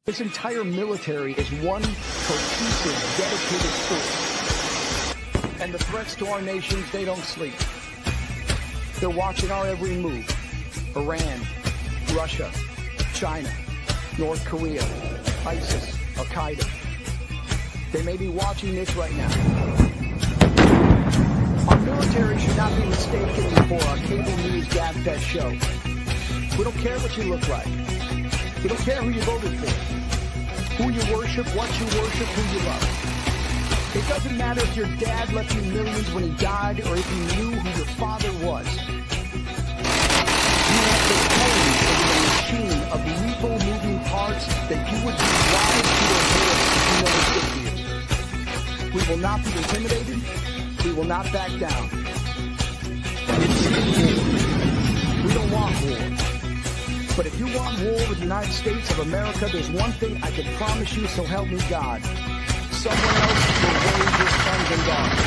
This entire military is one cohesive, dedicated force. And the threats to our nations, they don't sleep. They're watching our every move. Iran, Russia, China, North Korea, ISIS, Al-Qaeda. They may be watching this right now. Our military should not be mistaken for a cable news gab-fed show. We don't care what you look like. We don't care who you voted for, who you worship, what you worship, who you love. It doesn't matter if your dad left you millions when he died or if you knew who your father was. You have the code of a machine of lethal moving parts that you would be wise to your hands if you never did. We will not be intimidated. We will not back down. We don't want war. But if you want war with the United States of America, there's one thing I can promise you, so help me God. Someone else will raise your sons and daughters.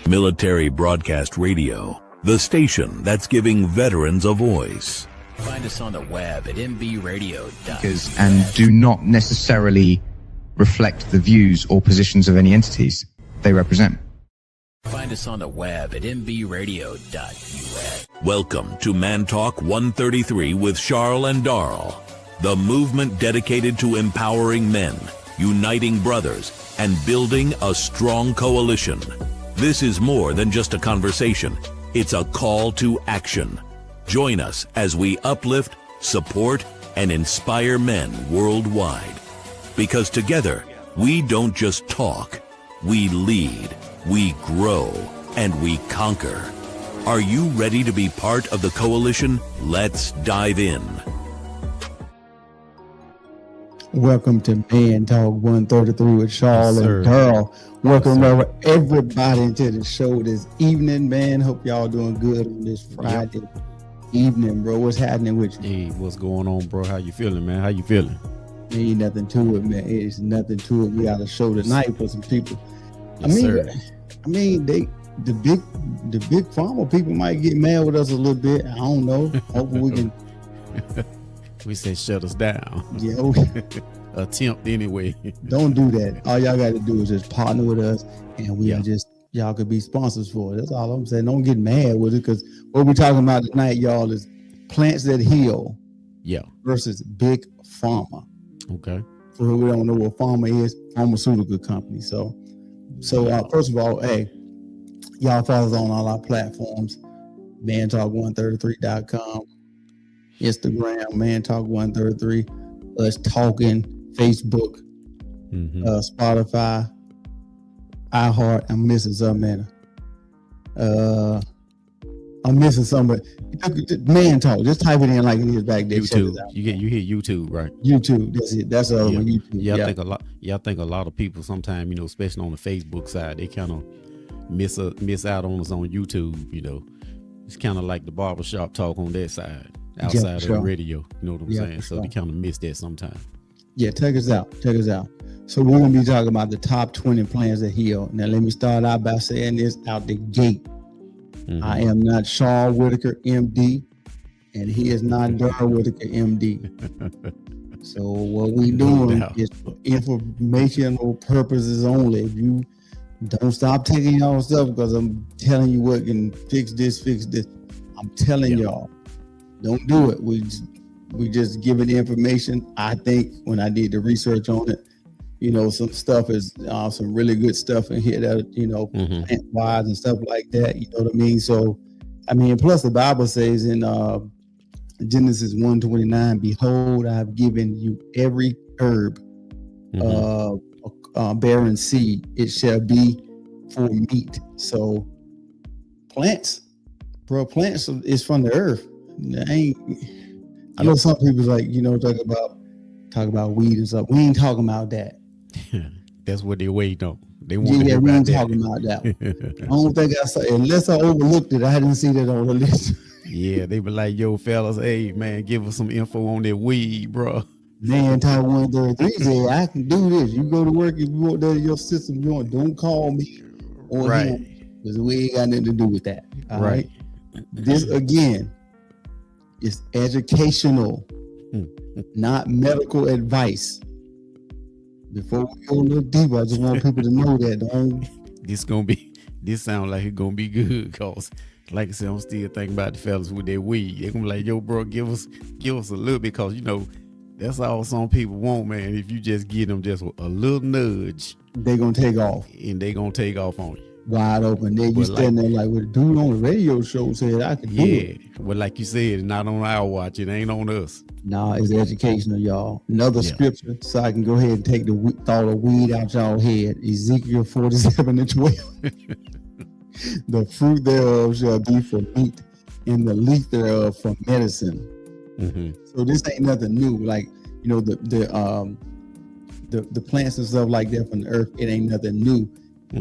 Military Broadcast Radio, the station that's giving veterans a voice. Find us on the web at mbradio.com. And do not necessarily reflect the views or positions of any entities they represent. Find us on the web at mbradio.us. Welcome to Man Talk 133 with Charles and Darl, the movement dedicated to empowering men, uniting brothers, and building a strong coalition. This is more than just a conversation. It's a call to action. Join us as we uplift, support, and inspire men worldwide. Because together, we don't just talk, we lead, we grow, and we conquer. Are you ready to be part of the coalition? Let's dive in. Welcome to Man Talk 133 with Charles and Darl. Welcome everybody into the show this evening, man. Hope y'all doing good on this Friday evening, bro. What's happening with you? Hey, what's going on, bro? How you feeling, man? How you feeling? Ain't nothing to it, man. It's nothing to it. We got a show tonight for some people. Yes, sir. The big pharma people might get mad with us a little bit. I don't know. Hopefully we can. We say shut us down. Yeah. Attempt anyway. Don't do that. All y'all got to do is just partner with us, and we are just, y'all could be sponsors for it. That's all I'm saying. Don't get mad with it, because what we're talking about tonight, y'all, is plants that heal. Yeah. Versus big pharma. Okay. For who we don't know what pharma is, pharmaceutical company. So first of all, hey, y'all follow us on all our platforms, mantalk133.com, Instagram, mantalk133, us talking, Facebook, Spotify, iHeart. I'm missing something, man. I'm missing something. Man Talk. Just type it in like it is back there. YouTube. You hit YouTube, right? YouTube. That's it. That's all on YouTube. Yeah, I think a lot of people sometimes, especially on the Facebook side, they kind of miss out on us on YouTube. It's kind of like the barbershop talk on that side, outside of the radio. You know what I'm saying? So they kind of miss that sometimes. Yeah, check us out. So we're gonna be talking about the top 20 plants that heal. Now let me start out by saying this out the gate. I am not Shaw Whitaker, MD, and he is not Darl Whitaker, MD. So what we doing is for informational purposes only. If you don't stop taking y'all stuff, because I'm telling you what can fix this. I'm telling y'all, don't do it. We just give it the information. I think when I did the research on it, some stuff is some really good stuff in here that, plant wise and stuff like that. You know what I mean? So, plus the Bible says in Genesis 1:29, behold, I have given you every herb bearing seed. It shall be for meat. So plants is from the earth. I know some people talk about weed and stuff. We ain't talking about that. That's what they wait on. They want we ain't talking about that. I don't think I saw, unless I overlooked it, I didn't see that on the list. Yeah, they be like, yo, fellas, hey, man, give us some info on that weed, bro. Man, Type 133 say, I can do this. You go to work if you want that in your system. Don't call me or him, because we ain't got nothing to do with that. All right. this again is educational, not medical advice. Before we go a little deeper, I just want people to know that. This sounds like it's gonna be good, cause like I said, I'm still thinking about the fellas with their weed. They're gonna be like, yo, bro, give us a little bit, cause that's all some people want, man. If you just give them just a little nudge, they're gonna take off. And they gonna take off on you. Wide open. Then you standing there like, well, the dude on the radio show said I could do it. Yeah, but like you said, it's not on our watch. It ain't on us. Nah, it's educational, y'all. Another scripture, so I can go ahead and take the thought of weed out y'all head. Ezekiel 47:12. The fruit thereof shall be for meat, and the leaf thereof for medicine. So this ain't nothing new. Like, the plants and stuff like that from the earth, it ain't nothing new.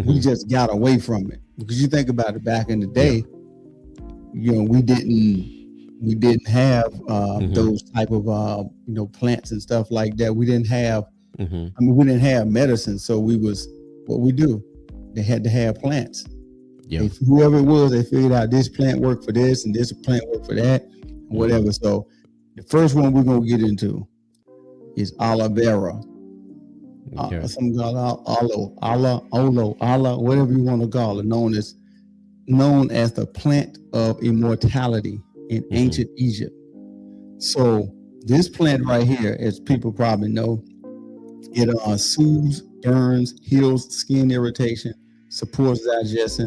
We just got away from it, because you think about it, back in the day, we didn't have those type of plants and stuff like that. We didn't have we didn't have medicine, so they had to have plants. Whoever it was, they figured out this plant worked for this and this plant worked for that, whatever. So the first one we're gonna get into is aloe vera. Some call aloe, whatever you want to call it, known as the plant of immortality in ancient Egypt. So this plant right here, as people probably know, it soothes, burns, heals skin irritation, supports digestion,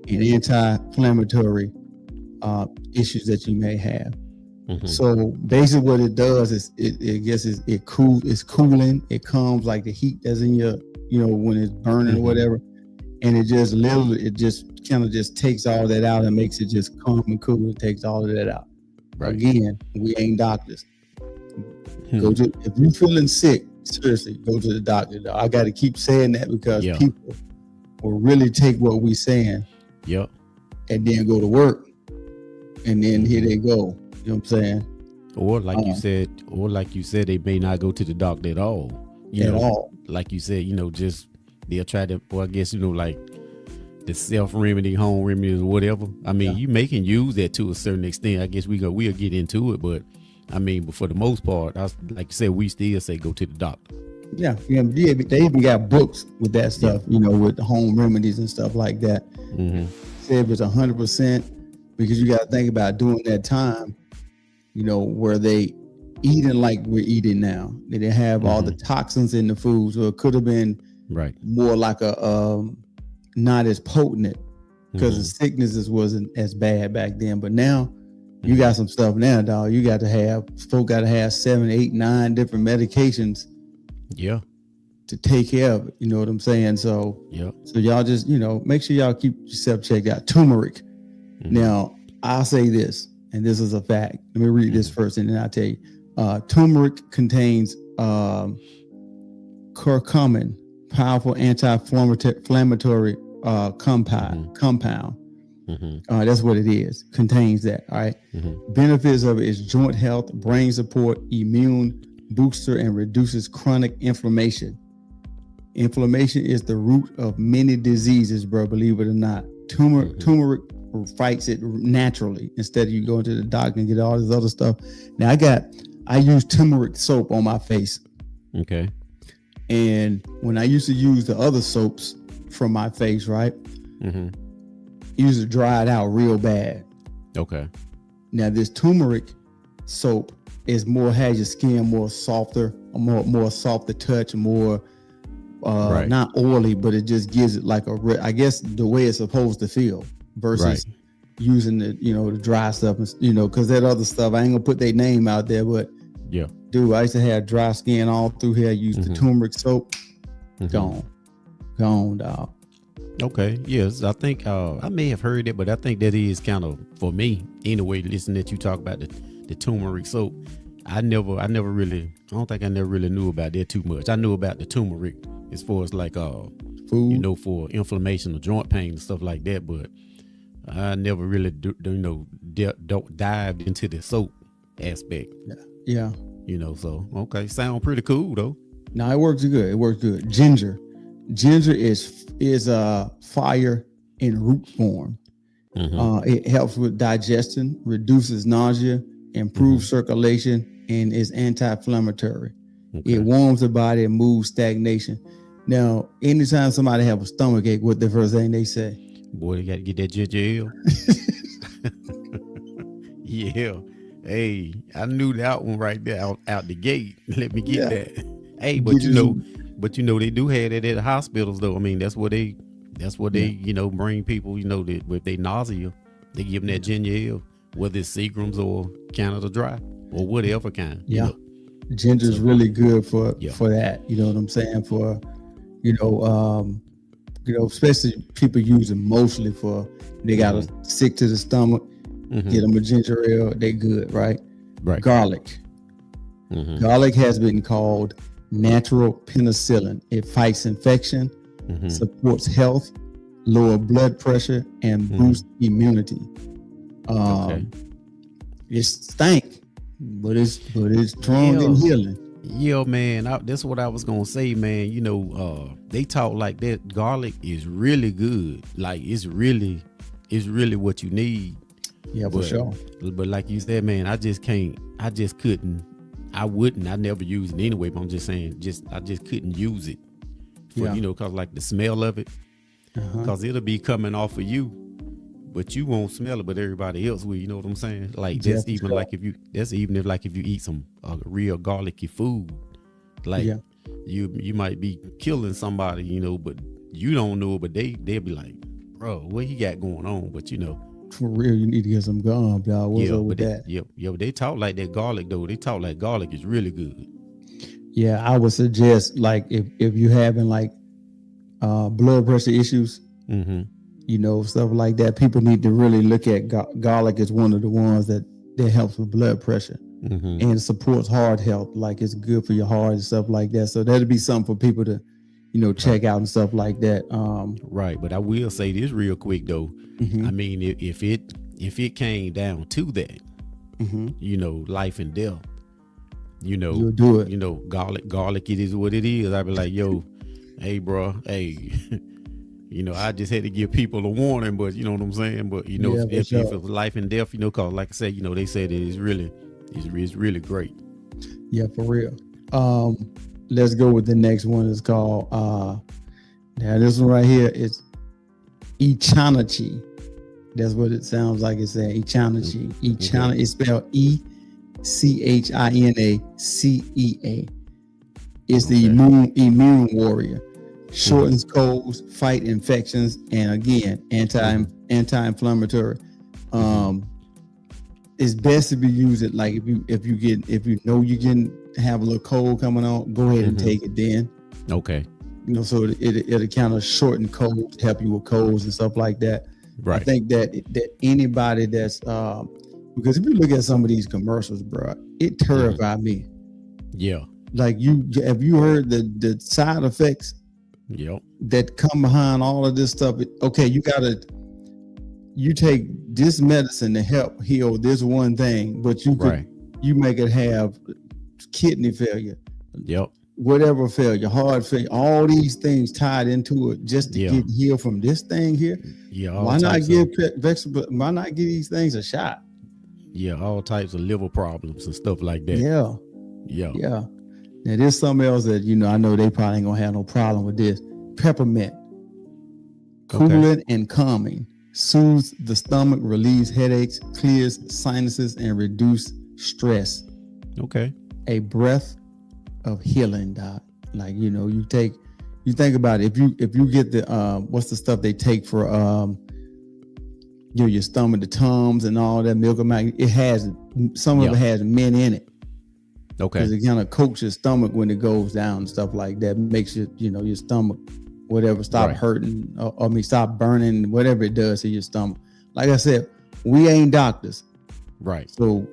and anti-inflammatory issues that you may have. So basically what it does is it's cooling. It calms like the heat that's in your, when it's burning or whatever. And it just kind of just takes all that out and makes it just calm and cool. It takes all of that out. Right. Again, we ain't doctors. If you're feeling sick, seriously, go to the doctor. I got to keep saying that, because people will really take what we saying and then go to work, and then here they go. You know what I'm saying? Or like you said, they may not go to the doctor at all. Like you said, just they'll try to, well, I guess, like the self-remedy, home remedies or whatever. I mean, you may can use that to a certain extent. I guess we'll get into it, but I mean, but for the most part, like you said, we still say go to the doctor. Yeah, they even got books with that stuff, with the home remedies and stuff like that. Say if it's 100%, because you got to think about during that time, where they eating like we're eating now. They didn't have all the toxins in the food, so it could have been more like a not as potent, because the sicknesses wasn't as bad back then. But now you got some stuff now, dog. You got to have 7, 8, 9 different medications to take care of it. You know what I'm saying? So so y'all just make sure y'all keep yourself checked out. Turmeric. Now I'll say this, and this is a fact. Let me read this first, and then I'll tell you. Turmeric contains curcumin, powerful anti-inflammatory compound. That's what it is. Contains that. All right. Benefits of it is joint health, brain support, immune booster, and reduces chronic inflammation. Inflammation is the root of many diseases, bro. Believe it or not. Turmeric fights it naturally, instead of you going to the doctor and get all this other stuff. Now I use turmeric soap on my face. Okay. And when I used to use the other soaps from my face, right? Used to dry it out real bad. Okay. Now this turmeric soap is has your skin more softer, more softer touch, more not oily, but it just gives it like I guess the way it's supposed to feel, versus using the dry stuff, because that other stuff, I ain't gonna put their name out there, but dude, I used to have dry skin all through here. I used the turmeric soap. Gone, dog. Okay. Yes, I think I may have heard it, but I think that is kind of, for me anyway, listening that you talk about the turmeric soap. I don't think I never really knew about that too much. I knew about the turmeric as far as like food, for inflammation or joint pain and stuff like that, but I never really dived into the soap aspect. Yeah. So okay, sound pretty cool though. No, it works good. Ginger is fire in root form. It helps with digestion, reduces nausea, improves circulation, and is anti-inflammatory. Okay. It warms the body and moves stagnation. Now, anytime somebody have a stomach ache, what the first thing they say? Boy, you got to get that ginger ale. Yeah. Hey, I knew that one right there out the gate. Let me get that. Hey, but you know, they do have that at the hospitals though. I mean, that's what they you know, bring people, you know, that with they nausea, they give them that ginger ale, whether it's Seagram's or Canada Dry or whatever kind. Yeah. You know? Ginger's really good for that. You know what I'm saying? For, you know, especially people use it mostly for, they got a sick to the stomach, get them a ginger ale, they good, right? Right. Garlic. Garlic has been called natural penicillin. It fights infection, supports health, lower blood pressure, and boosts immunity. It stank, but it's strong and healing. Yeah, man, that's what I was gonna say, man. You know, they talk like that. Garlic is really good. Like it's really what you need. Yeah, for sure. But like you said, man, I never use it anyway. But I'm just saying, I just couldn't use it for you know, cause like the smell of it, cause it'll be coming off of you, but you won't smell it, but everybody else will. You know what I'm saying? Like that's even like if you eat some real garlicky food, like you might be killing somebody, you know, but you don't know it, but they'll be like, bro, what he got going on? But you know, for real, you need to get some gum, dog. What's up with that? But they talk like that garlic though. They talk like garlic is really good. Yeah, I would suggest like if you're having like blood pressure issues, you know, stuff like that, people need to really look at garlic as one of the ones that helps with blood pressure and supports heart health. Like it's good for your heart and stuff like that. So that'd be something for people to, you know, check out and stuff like that. Right, but I will say this real quick though. I mean, if it came down to that, you know, life and death, you know, you'll do it. You know, garlic, it is what it is. I'd be like, yo, hey, bro, hey, you know, I just had to give people a warning, but you know what I'm saying. But you know, if it was life and death, you know, cause like I said, you know, they said it's really great. Yeah, for real. Let's go with the next one. It's called now this one right here is Echanachi. That's what it sounds like. It's saying Echanachi. Echana is spelled ECHINACEA. It's the immune warrior. Shortens colds, fight infections, and again, anti-inflammatory. It's best to be used at like if you know you can have a little cold coming on, go ahead and take it then. Okay. You know, so it'll kind of shorten colds, help you with colds and stuff like that. Right. I think that anybody that's because if you look at some of these commercials, bro, it terrified me. Yeah. Like have you heard the side effects? Yep. That come behind all of this stuff. Okay, you take this medicine to help heal this one thing, but you make it have kidney failure. Yep. Whatever failure, heart failure, all these things tied into it just to get healed from this thing here. Yeah. Why not give these things a shot? Yeah, all types of liver problems and stuff like that. Yeah. Now there's something else that, you know, I know they probably ain't gonna have no problem with this. Peppermint. Cooling and calming. Soothes the stomach, relieves headaches, clears sinuses, and reduce stress. Okay. A breath of healing, doc. Like, you know, you think about it, if you get the what's the stuff they take for your stomach, the Tums and all that milk and magnet, it has some of it has mint in it. Okay. Because it kind of coats your stomach when it goes down and stuff like that. Makes your stomach, whatever, stop hurting or stop burning, whatever it does to your stomach. Like I said, we ain't doctors. Right. So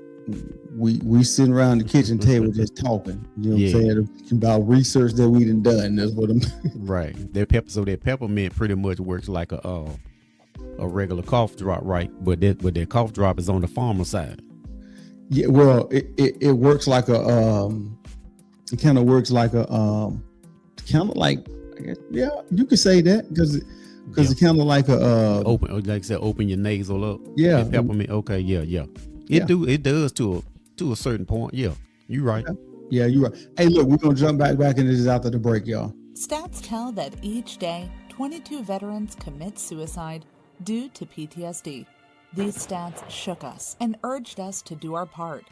we sitting around the kitchen table just talking, you know what I'm saying, about research that we done. That's what I'm right. That peppermint pretty much works like a regular cough drop, right? But that cough drop is on the Pharma side. Yeah, well, it works like it kind of works like you could say that, because because it's kind of like a open, like I said, open your nasal up. Yeah. Peppermint. Okay. Yeah. It does to a certain point. Yeah. You're right. Yeah, you're right. Hey, look, we're gonna jump back into this after the break, y'all. Stats tell that each day, 22 veterans commit suicide due to PTSD. These stats shook us and urged us to do our part.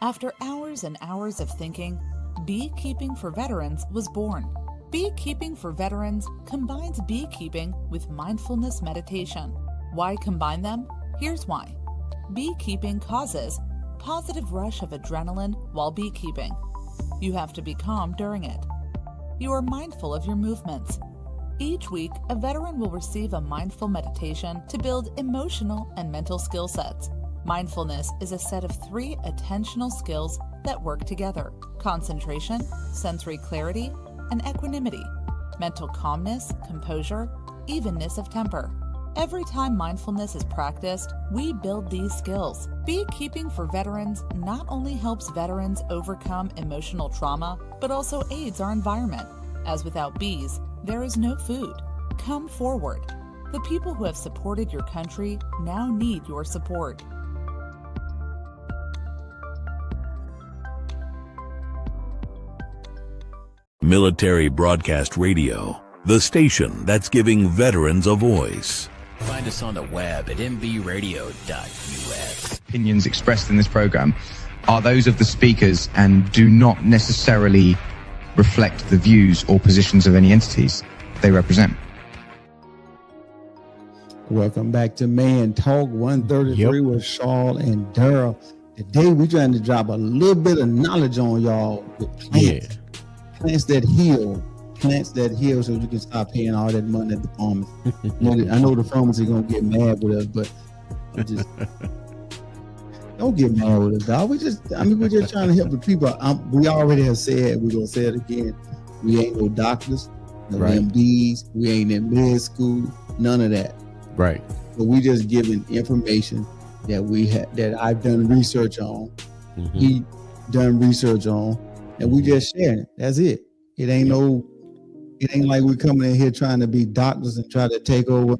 After hours and hours of thinking, Beekeeping for Veterans was born. Beekeeping for Veterans combines beekeeping with mindfulness meditation. Why combine them? Here's why. Beekeeping causes positive rush of adrenaline while beekeeping. You have to be calm during it. You are mindful of your movements. Each week, a veteran will receive a mindful meditation to build emotional and mental skill sets. Mindfulness is a set of 3 attentional skills that work together: concentration, sensory clarity, and equanimity, mental calmness, composure, evenness of temper. Every time mindfulness is practiced, we build these skills. Beekeeping for Veterans not only helps veterans overcome emotional trauma, but also aids our environment, as without bees, there is no food. Come forward. The people who have supported your country now need your support. Military Broadcast Radio, the station that's giving veterans a voice. Find us on the web at mbradio.us. Opinions expressed in this program are those of the speakers and do not necessarily reflect the views or positions of any entities they represent. Welcome back to Man Talk 133 with Charles and Daryl. Today we're trying to drop a little bit of knowledge on y'all with plants. Plants that heal so you can stop paying all that money at the pharmacy. I know the pharmacy gonna get mad with us, but just don't get mad with us, dog. We're just trying to help the people. We already have said, we're gonna say it again. We ain't no doctors, no MDs, we ain't in med school, none of that. Right. But we just giving information that that I've done research on, he done research on, and we just sharing it. That's it. It ain't like we coming in here trying to be doctors and try to take over.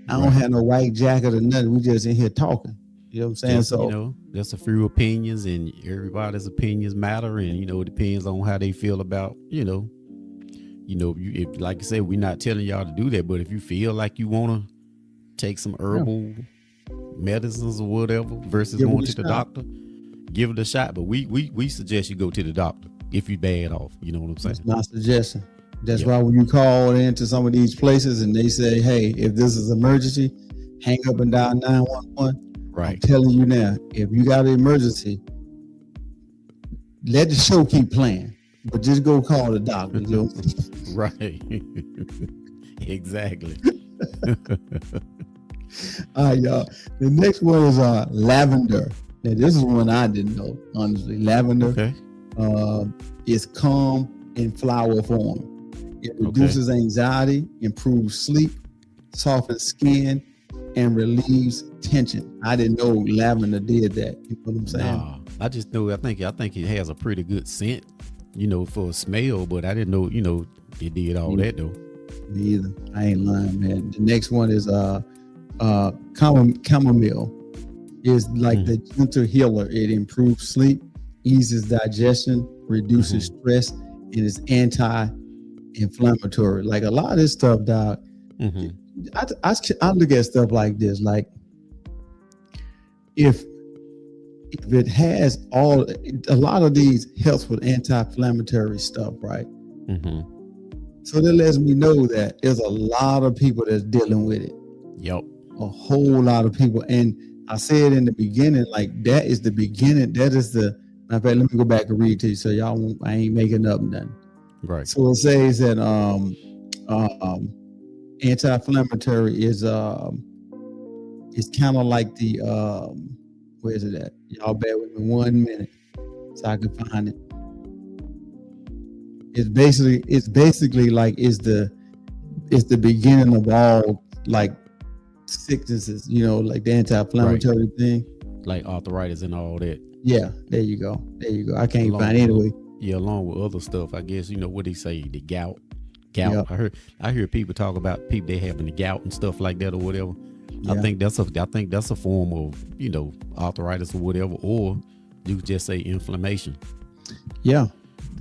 I don't have no white jacket or nothing. We just in here talking. You know what I'm saying? Just, so just a few opinions, and everybody's opinions matter, and it depends on how they feel about if, like I said, we're not telling y'all to do that, but if you feel like you want to take some herbal medicines or whatever versus going to the doctor, give it a shot. But we suggest you go to the doctor if you bad off. You know what I'm saying? That's my suggestion. That's why when you call into some of these places and they say, hey, if this is emergency, hang up and dial 911. Right. I'm telling you now, if you got an emergency, let the show keep playing, but just go call the doctor. You know? Right. Exactly. All right, y'all. The next one is lavender. Now, this is one I didn't know, honestly. Lavender is calm in flower form. It reduces anxiety, improves sleep, softens skin, and relieves tension. I didn't know lavender did that. You know what I'm saying? Nah, I just know. I think it has a pretty good scent, for a smell. But I didn't know, it did all that though. Me either. I ain't lying, man. The next one is chamomile. Is like the gentle healer. It improves sleep, eases digestion, reduces stress, and is anti-inflammatory. Like a lot of this stuff, dog. I look at stuff like this. Like if it has a lot of these helps with anti-inflammatory stuff, right? So that lets me know that there's a lot of people that's dealing with it. Yep. A whole lot of people. And I said in the beginning, like that is the beginning. That is the, matter of fact, let me go back and read to you so y'all won't, I ain't making up nothing. Right. So it says that anti-inflammatory is kind of like the where is it at? Y'all bear with me 1 minute so I can find it. It's basically like it's the beginning of all like sicknesses, like the anti-inflammatory thing, like arthritis and all that. Yeah, there you go. I can't find it anyway. Yeah, along with other stuff, I guess. What they say, the gout, Gout. Yep. I hear people talk about people they having the gout and stuff like that or whatever. Yeah. I think that's a form of, arthritis or whatever, or you could just say inflammation. Yeah.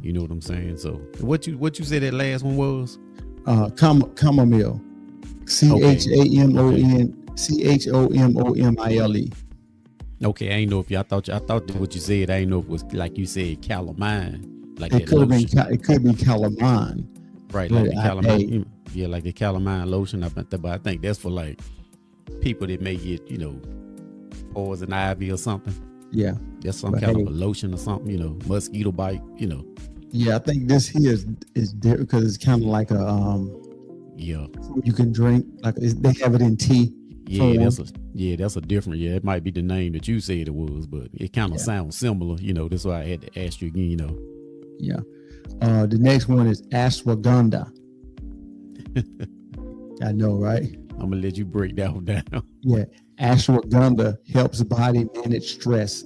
You know what I'm saying? So what you said that last one was? Chamomile. CHOMOMILE. Okay, I ain't know if I thought that what you said, I ain't know if it was like you said calamine. Like It could be calamine. Right, like the calamine. Yeah, like the calamine lotion. But I think that's for like people that may get, poison ivy or something. Yeah. That's some kind of a lotion or something, mosquito bite, Yeah, I think this here is different because it's kind of like a yeah. You can drink, like they have it in tea. Yeah, that's a different. Yeah, it might be the name that you said it was, but it kind of sounds similar. That's why I had to ask you again. Yeah. The next one is ashwagandha. I know, right? I'm gonna let you break that one down. Yeah, ashwagandha helps body manage stress.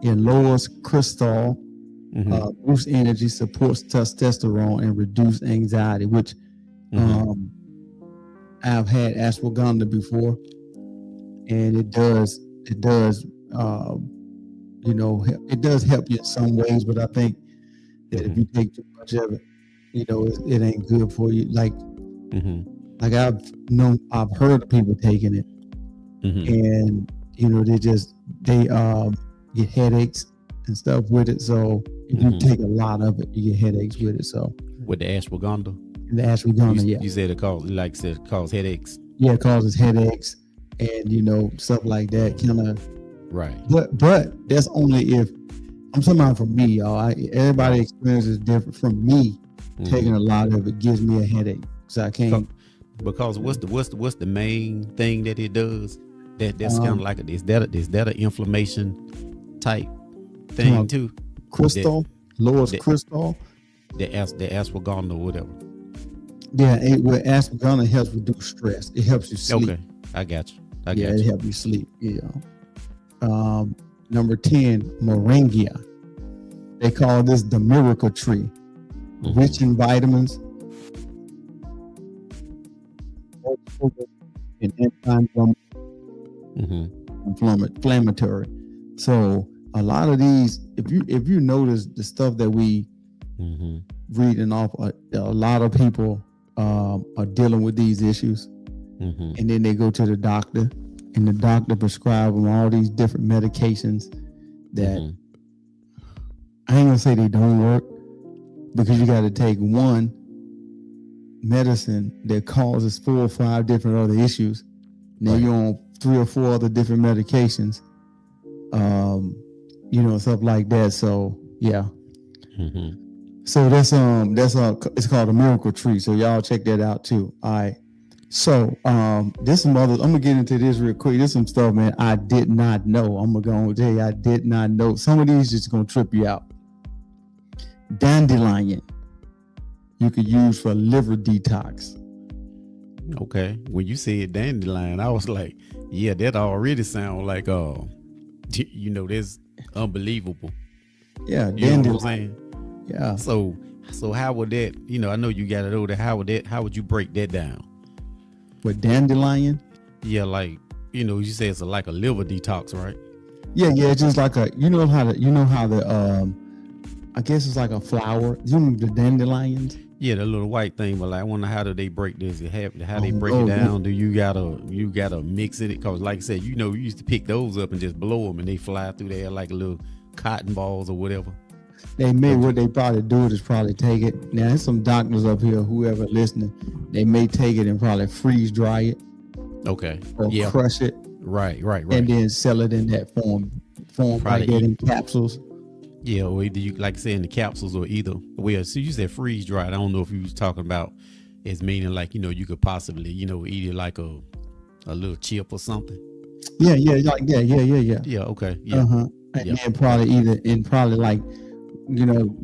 It lowers cortisol, boosts energy, supports testosterone, and reduce anxiety. Which I've had ashwagandha before, and it does it does help you in some ways, but I think that if you take too much of it, it ain't good for you. Like I've heard of people taking it, and they get headaches and stuff with it. So if you take a lot of it, you get headaches with it. So with the ashwagandha. The ashwagandha, you said it causes headaches. Yeah, it causes headaches and stuff like that. Kind of right. But that's only if I'm talking about for me, y'all. Everybody's experience is different. From me, taking a lot of it gives me a headache, so I can't. Because what's the main thing that it does? That's kind of like is that an inflammation type thing too? Crystal lowers crystal. The ashwagandha or whatever. Yeah, ashwagandha helps reduce stress. It helps you sleep. Okay, I got you. It helps you sleep. Number 10, moringa. They call this the miracle tree. Rich in vitamins, and anti-inflammatory. So a lot of these, if you notice the stuff that we reading off, a lot of people are dealing with these issues, and then they go to the doctor, and the doctor prescribe them all these different medications that I ain't gonna say they don't work, because you got to take one medicine that causes 4 or 5 different other issues. Now you're on 3 or 4 other different medications, stuff like that. So yeah. So that's it's called a miracle tree. So y'all check that out too. All right. So there's some other. I'm gonna get into this real quick. There's some stuff, man, I did not know. I'm gonna tell you, I did not know. Some of these just gonna trip you out. Dandelion, you could use for liver detox. Okay. When you said dandelion, I was like, yeah, that already sounds like that's unbelievable. Yeah, you know what I'm saying? Yeah. So how would that, I know you got it over there. How would you break that down? With dandelion? Yeah, like, you say it's like a liver detox, right? Yeah, it's just like I guess it's like a flower. You know the dandelions? Yeah, the little white thing. But I wonder, how do they break this? How they break it down? Do you gotta mix it? Because like I said, you used to pick those up and just blow them, and they fly through there like little cotton balls or whatever. What they probably do is probably take it. Now, there's some doctors up here, whoever listening, they may take it and probably freeze dry it. Okay. Or crush it. Right. And then sell it in that form like that in capsules. Yeah, or either you, like I said, in the capsules, or either. Well, so you said freeze dried. I don't know if you was talking about as meaning like, you could possibly, eat it like a little chip or something. Yeah, like that. Yeah. Yeah, okay. Yeah. And then probably like,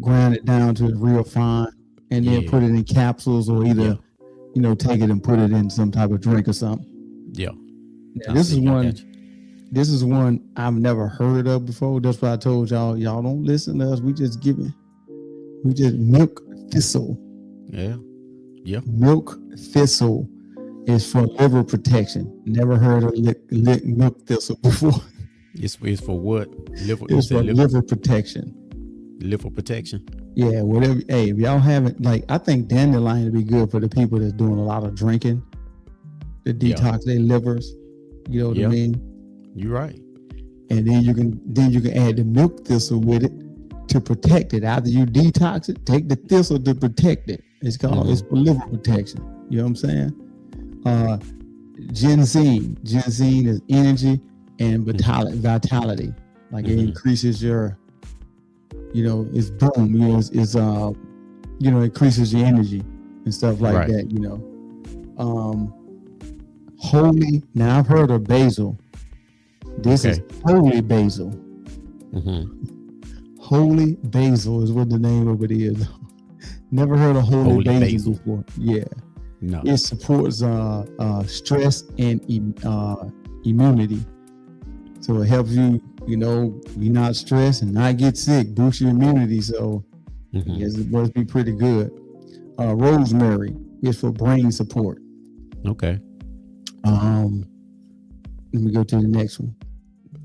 grind it down to real fine, and then put it in capsules, or either, take it and put it in some type of drink or something. Yeah. Now, this is one I've never heard of before. That's why I told y'all don't listen to us. We just milk thistle. Yeah. Yeah. Milk thistle is for liver protection. Never heard of milk thistle before. It's for what? Liver. It's for liver protection. Liver protection. Yeah, whatever. Hey, if y'all haven't, like, I think dandelion would be good for the people that's doing a lot of drinking to detox their livers. You know what I mean? You're right. And then you can add the milk thistle with it to protect it. After you detox it, take the thistle to protect it. It's called it's for liver protection. You know what I'm saying? Ginseng. Ginseng is energy and vitality. Like it increases your, it's boom. Increases your energy and stuff like that. Holy. Now I've heard of basil. This is holy basil. Holy basil is what the name of it is. Never heard of holy basil before. Yeah. No. It supports stress and immunity. So it helps you, be not stressed and not get sick, boost your immunity. So yes, it must be pretty good. Rosemary is for brain support. Okay. Let me go to the next one.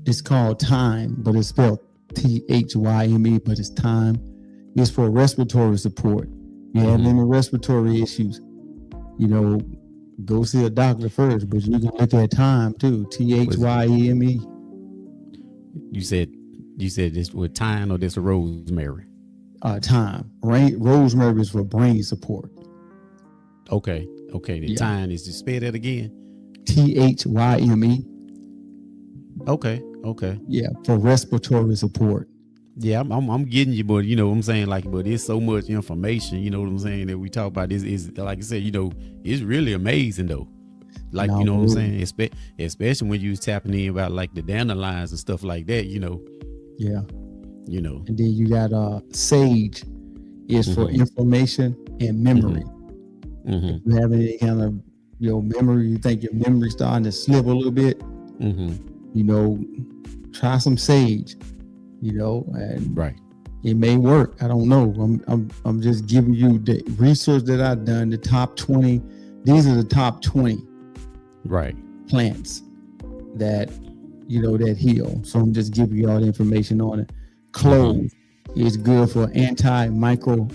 It's called thyme, but it's spelled THYME, but it's thyme. It's for respiratory support. You have any respiratory issues, go see a doctor first, but you can look at thyme too. THYME. You said this with thyme or this rosemary? Thyme. Rosemary is for brain support. Okay. The thyme is, just spell that again. THYME. Okay. Yeah, for respiratory support. Yeah, I'm getting you, but what I'm saying, but it's so much information, what I'm saying, that we talk about. This is, like I said, it's really amazing though. Like, what I'm saying, especially when you was tapping in about like the dandelions and stuff like that, Yeah. And then you got sage is for information and memory. If you have any kind of memory, you think your memory's starting to slip a little bit, try some sage, and it may work. I don't know. I'm just giving you the research that I've done. The top 20. These are the top 20 plants that that heal. So I'm just giving you all the information on it. Clove is good for microbial.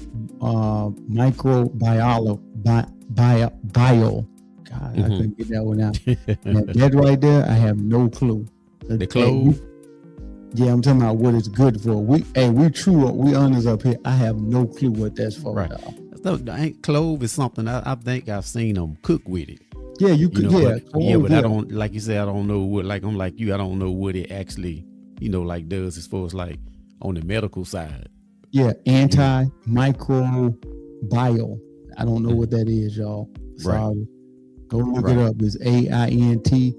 God, I couldn't get that one out. That right there, I have no clue. The clove. Yeah, I'm talking about what it's good for. We honest up here. I have no clue what that's for. Right. Clove is something I think I've seen them cook with it. Yeah, you could. But I don't, like you said, I don't know what. Like I'm like you, I don't know what it actually, does as far as like on the medical side. Yeah, antimicrobial. I don't know what that is, y'all. Sorry. Go look it up. It's AINT.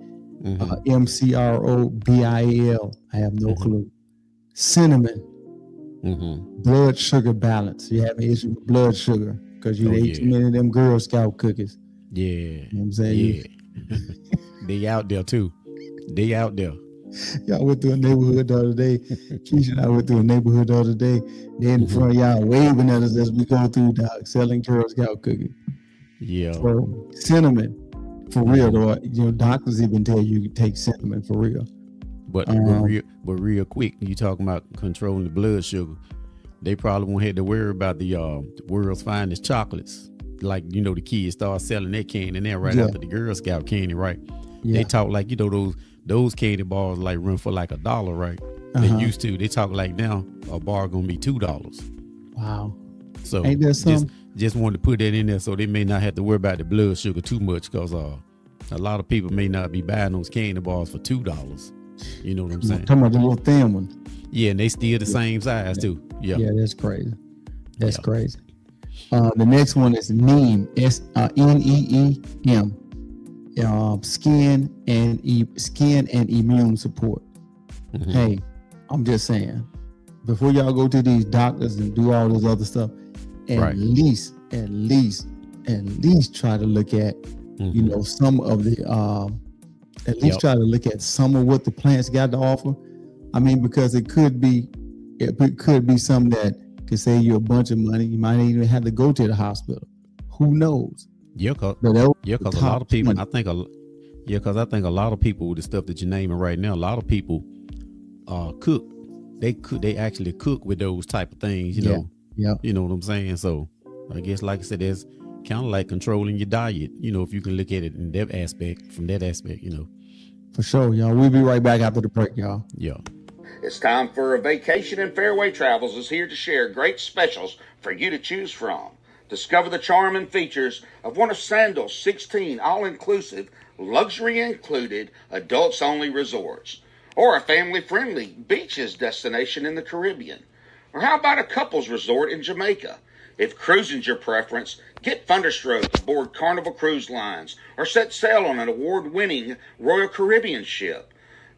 MCROBIAL. I have no clue. Cinnamon. Blood sugar balance. You have an issue with blood sugar because you ate too many of them Girl Scout cookies. Yeah. You know what I'm saying? Yeah. They out there too. Y'all went through a neighborhood the other day. Keisha and I went through a neighborhood the other day. They in front of y'all waving at us as we go through, dog, selling Girl Scout cookies. Yeah. So cinnamon. For real though, doctors even tell you take cinnamon for real. But real quick, you talking about controlling the blood sugar. They probably won't have to worry about the world's finest chocolates. Like, the kids start selling that candy now right after the Girl Scout candy, right? Yeah. They talk like, those candy bars like run for like $1, right? They used to. They talk like now a bar gonna be $2. Wow. So ain't that something? Just wanted to put that in there so they may not have to worry about the blood sugar too much, because a lot of people may not be buying those candy bars for $2. You know what I'm saying? Talking about the little thin one. Yeah, and they still the same size too. Yeah. Yeah, that's crazy. That's crazy. The next one is neem. NEEM. Skin and immune support. Hey, I'm just saying, before y'all go to these doctors and do all this other stuff, at least try to look at some of the try to look at some of what the plants got to offer. I mean, because it could be something that could save you a bunch of money. You might even have to go to the hospital. Who knows? Yeah, cause But that was a the lot of top people. 20. I think a lot of people with the stuff that you're naming right now, a lot of people cook. They actually cook with those type of things. You know. Yeah. You know what I'm saying? So I guess, like I said, there's kind of like controlling your diet. You know, if you can look at it in that aspect, from that aspect, you know. For sure, y'all. We'll be right back after the break, y'all. Yeah. It's time for a vacation, and Fairway Travels is here to share great specials for you to choose from. Discover the charm and features of one of Sandal's 16 all-inclusive, luxury-included, adults-only resorts, or a family-friendly beaches destination in the Caribbean. Or how about a couples resort in Jamaica? If cruising's your preference, get Thunderstroke aboard Carnival Cruise Lines or set sail on an award-winning Royal Caribbean ship.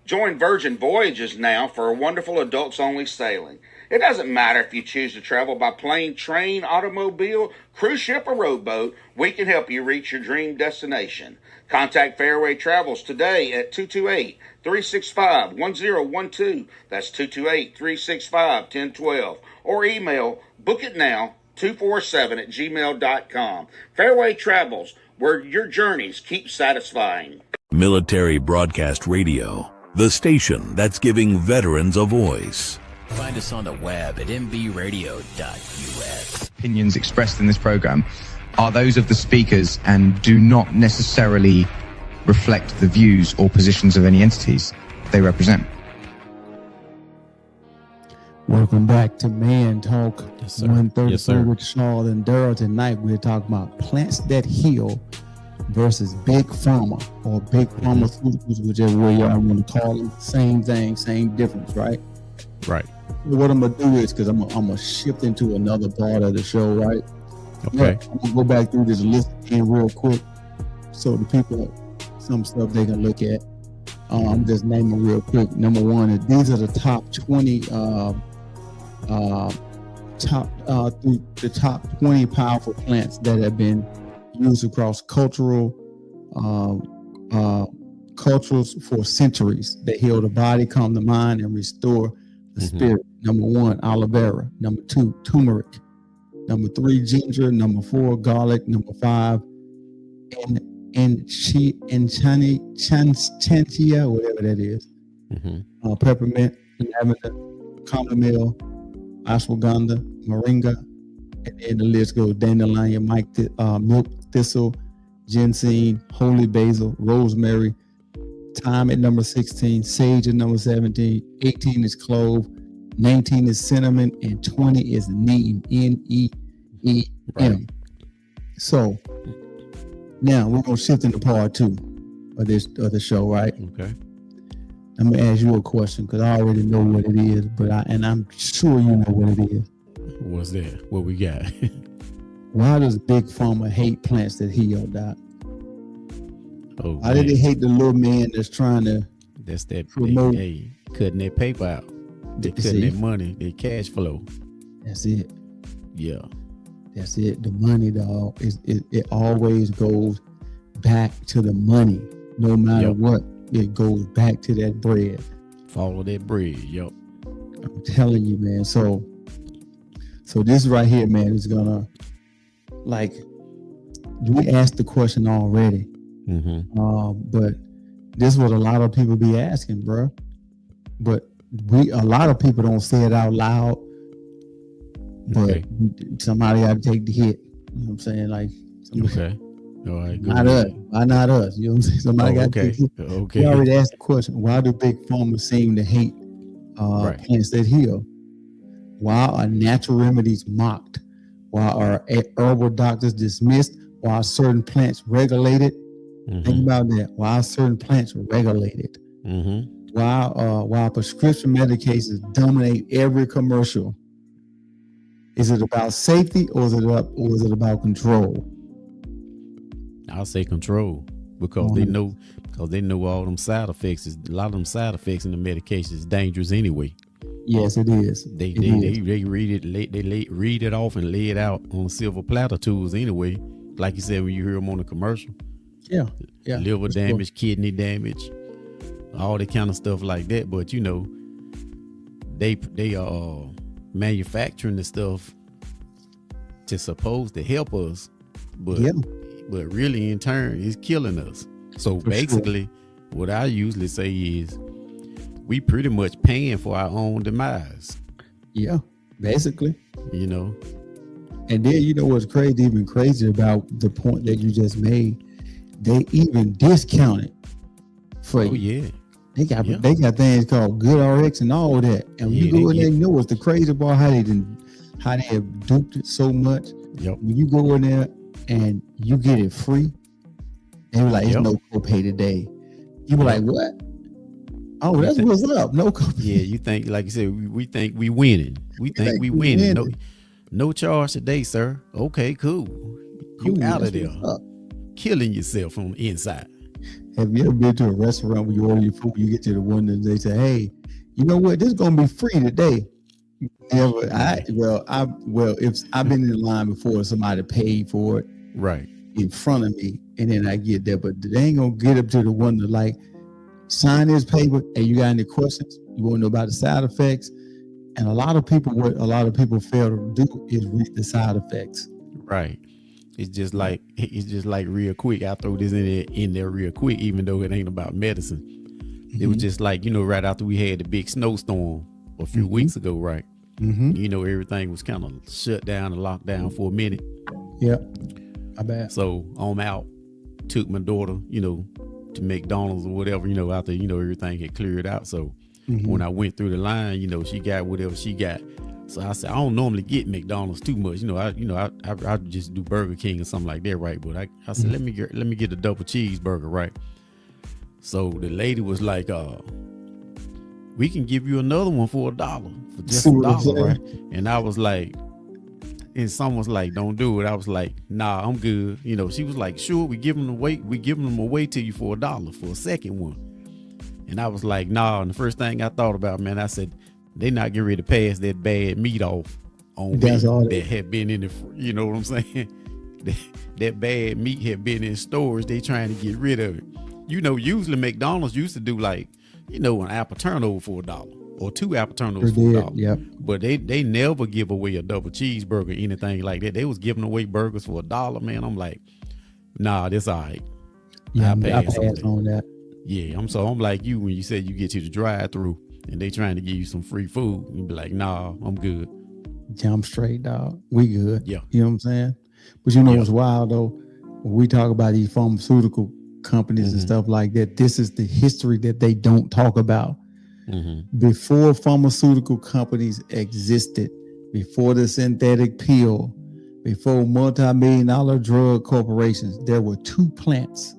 Join Virgin Voyages now for a wonderful adults-only sailing. It doesn't matter if you choose to travel by plane, train, automobile, cruise ship, or rowboat, we can help you reach your dream destination. Contact Fairway Travels today at 228-365-1012. That's 228-365-1012. Or email bookitnow247@gmail.com. Fairway Travels, where your journeys keep satisfying. Military Broadcast Radio, the station that's giving veterans a voice. Find us on the web at mbradio.us. Opinions expressed in this program are those of the speakers and do not necessarily reflect the views or positions of any entities they represent. Welcome back to Man Talk 133 Yes, sir. with Charles and Daryl. Tonight we're talking about plants that heal versus big pharma or big pharmaceuticals, whichever way y'all want to call them. Same thing, same difference, right? Right. What I'm gonna do is, because I'm gonna shift into another part of the show, right? Okay. I'm gonna go back through this list again real quick, so the people some stuff they can look at. I'm just naming real quick. Number one is these are the top 20 the top 20 powerful plants that have been used across cultures for centuries. They heal the body, calm the mind, and restore the spirit. Number one, aloe vera. Number two, turmeric. Number three, ginger. Number four, garlic. Number five, chantia, whatever that is. Peppermint, lavender, chamomile, ashwagandha, moringa, and then the list goes: dandelion, milk thistle, ginseng, holy basil, rosemary, thyme at number 16, sage at number 17, 18 is clove, 19 is cinnamon, and 20 is neem, Neem. Right. So now we're gonna shift into part two of the show, right? Okay. I'm gonna ask you a question because I already know what it is, but I'm sure you know what it is. What's that? What we got? Why does big pharma hate plants that heal, Doc? Oh, why do they hate the little man that's trying to promote? They cutting their paper out. They cutting their money, their cash flow. That's it. Yeah. That's it. The money, dog. It always goes back to the money. No matter what, it goes back to that bread. Follow that bread. Yep. I'm telling you, man. So this right here, man, is gonna, like, we asked the question already. But this is what a lot of people be asking, bro. But a lot of people don't say it out loud. But somebody got to take the hit. You know what I'm saying? Like, okay. All right. Not us. Why not us? You know what I'm saying? Somebody got to take the hit. Okay. We already asked the question. Why do big pharma seem to hate plants that heal? Why are natural remedies mocked? Why are herbal doctors dismissed? Why are certain plants regulated? Think about that. Why are certain plants regulated? Why prescription medications dominate every commercial? Is it about safety or is it about control? I'll say control because they know all them side effects. A lot of them side effects in the medication is dangerous anyway. Yes, it is. They read it off and lay it out on silver platter tools anyway. Like you said when you hear them on the commercial. Yeah. Liver damage, kidney damage, all that kind of stuff like that. But you know, they are manufacturing the stuff to supposed to help us, but Yeah. but really in turn it's killing us. So For basically, what I usually say is we pretty much paying for our own demise. Yeah, basically. You know. And then you know what's crazy, even crazier about the point that you just made? They even discounted for Oh you. yeah. They got things called Good RX and all that. And when you go in there, you know what's the crazy part? How they have duped it so much. Yep. When you go in there and you get it free, they were like, it's no copay today. You were like, what? Oh, that's what's up. No copay. Yeah, you think, like you said, we think we winning. We think we winning. No charge today, sir. Okay, cool. You out of there. Killing yourself on the inside. Have you ever been to a restaurant where you order your food, you get to the one and they say, hey, you know what? This is gonna be free today. If I've been in line before, somebody paid for it right in front of me, and then I get there, but they ain't gonna get up to the one that like sign this paper and you got any questions? You want to know about the side effects? And what a lot of people fail to do is read the side effects. Right. It's just like real quick. I throw this in there real quick, even though it ain't about medicine. Mm-hmm. It was just like, right after we had the big snowstorm a few weeks ago, right? Mm-hmm. Everything was kind of shut down and locked down for a minute. Yeah, I bet. So I'm out, took my daughter, to McDonald's or whatever, after, everything had cleared out. So when I went through the line, she got whatever she got. So I said, I don't normally get McDonald's too much. I just do Burger King or something like that, right? But I said, let me get a double cheeseburger, right? So the lady was like, we can give you another one for $1, for just $1, right? And I was like, and someone's like, don't do it. I was like, nah, I'm good. She was like, sure, we give them away to you for $1 for a second one. And I was like, nah. And the first thing I thought about, man, I said, they not getting ready to pass that bad meat off on me that had been in the, you know what I'm saying? that bad meat had been in storage. They trying to get rid of it. Usually McDonald's used to do like, an apple turnover for $1 or 2 apple turnovers for $1. Yep. But they never give away a double cheeseburger, anything like that. They was giving away burgers for $1, man. I'm like, nah, this all right. Yeah, I pass on that. Yeah, I'm like you when you said you get to the drive-thru and they trying to give you some free food. You be like, nah, I'm good. Jump straight, dog. We good. Yeah. You know what I'm saying? But what's wild though? When we talk about these pharmaceutical companies and stuff like that, this is the history that they don't talk about. Before pharmaceutical companies existed, before the synthetic pill, before multi-million-dollar drug corporations, there were two plants.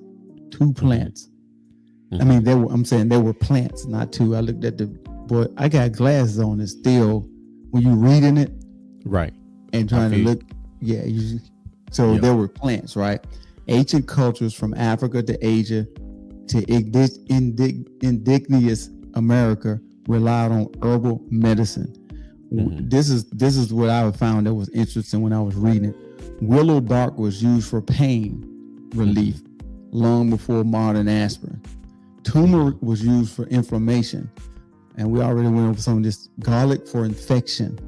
I mean, there were plants, not two. I looked at I got glasses on and still, when you reading it, right, and trying to look, there were plants, right? Ancient cultures from Africa to Asia to indigenous America relied on herbal medicine. This is what I found that was interesting when I was reading it. Willow bark was used for pain relief long before modern aspirin. Turmeric was used for inflammation, and we already went over some of this. Garlic for infection,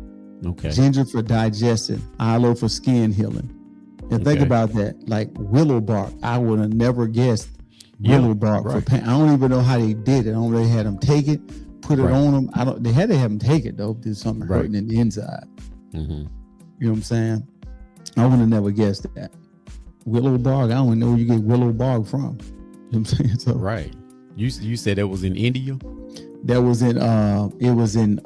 ginger for digestion, aloe for skin healing. And think about that, like willow bark. I would have never guessed willow bark for pain. I don't even know how they did it. I don't know, they had them take it, put it on them. They had to have them take it though. There's something hurting in the inside. You know what I'm saying? I would have never guessed that. Willow bark. I don't even know where you get willow bark from. You know what I'm saying? So, right. You said that was in India? That was in it was in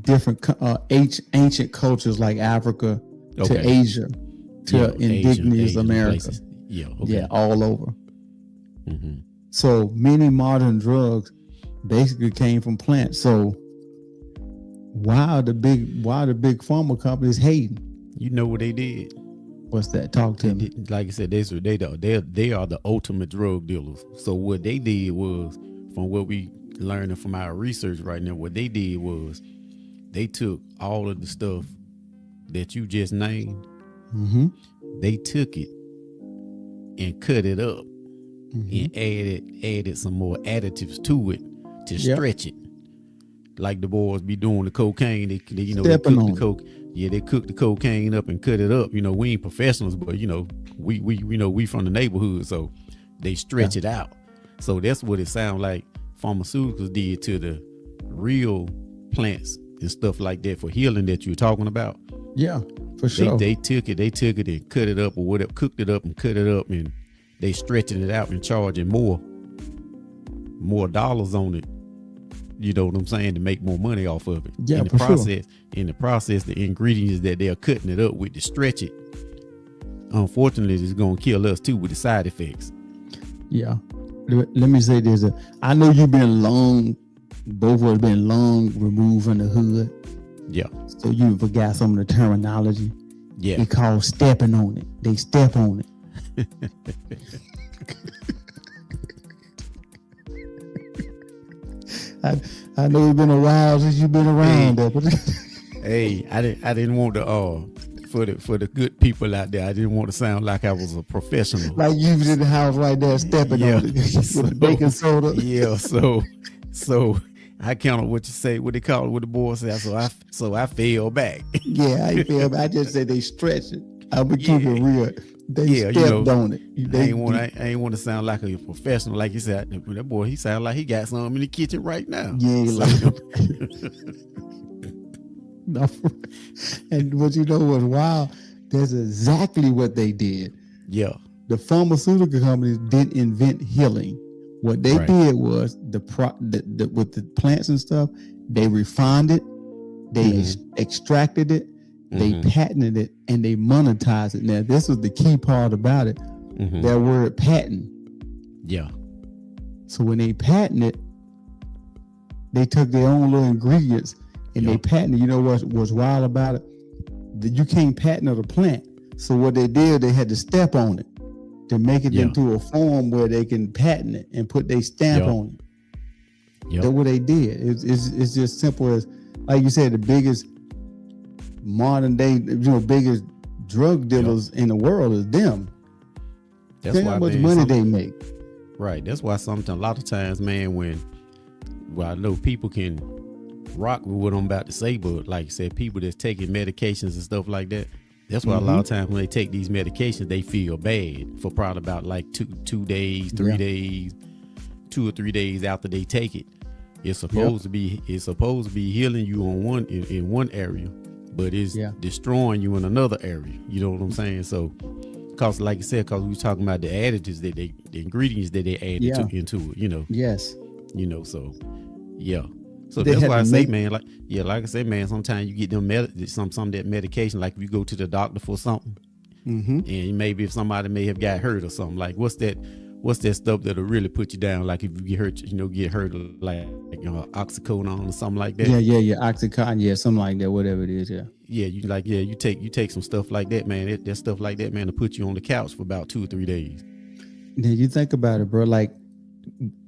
different ancient cultures like Africa to Asia to indigenous America. Yeah, all over. So many modern drugs basically came from plants. So why the big pharma companies hating? You know what they did? What's that? Talk to me. Like I said, they are the ultimate drug dealers. So what they did was, from what we learning from our research right now, what they did was they took all of the stuff that you just named. They took it and cut it up and added some more additives to it to stretch it. like the boys be doing the cocaine. They you know, Stepping on they cook they cook the cocaine up and cut it up. You know, we ain't professionals, but you know, we know we from the neighborhood, so they stretch it out. So that's what it sounds like pharmaceuticals did to the real plants and stuff like that for healing that you're talking about. Yeah, for sure. They took it and cut it up or whatever, cooked it up and cut it up, and they stretching it out and charging more dollars on it. You know what I'm saying? To make more money off of it. Yeah, in the process, the ingredients that they're cutting it up with to stretch it, unfortunately, it's gonna kill us too with the side effects. Yeah. Let me say this. I know you've been both of us been long removed from the hood. Yeah. So you forgot some of the terminology. Yeah. They call stepping on it. They step on it. I know it's been a while since you've been around. Hey, I didn't want to for the good people out there, I didn't want to sound like I was a professional. Like you was in the house right there stepping on it with the baking soda. Yeah, so I counted what you say, what they call it, what the boys say. So I fell back. Yeah, I fell back. I just said they stretch it. I'm gonna keep it real. They stepped on it. I ain't want to sound like a professional, like you said. That boy, he sound like he got something in the kitchen right now. Yeah, no, and what you know was wild, that's exactly what they did. Yeah. The pharmaceutical companies didn't invent healing. What they did was with the plants and stuff, they refined it, they extracted it, they patented it, and they monetized it. Now, this was the key part about it. That word patent. Yeah. So when they patented it, they took their own little ingredients and they patented. You know what's wild about it? That you can't patent a plant. So what they did, they had to step on it to make it into a form where they can patent it and put their stamp on it. That's what they did. It's just simple as, like you said, the biggest modern day, biggest drug dealers in the world is them. That's how much money they make. Right. That's why a lot of times, man, I know people can rock with what I'm about to say, but like you said, people that's taking medications and stuff like that, that's why a lot of times when they take these medications, they feel bad for probably about like 2 days, 3 days, 2 or 3 days after they take it. It's supposed to be healing you in one area, but it's destroying you in another area. You know what I'm saying? So, cause like you said, cause we were talking about the additives the ingredients that they added into it. Yes. So yeah. So that's why I say, man, like I said, man, sometimes you get them some of that medication, like if you go to the doctor for something, and maybe if somebody may have got hurt or something, like what's that stuff that'll really put you down? Like if you get hurt, like oxycodone or something like that. Yeah, Oxycontin, something like that, whatever it is, you take some stuff like that, man. That stuff like that, man, to put you on the couch for about 2 or 3 days. Then you think about it, bro. Like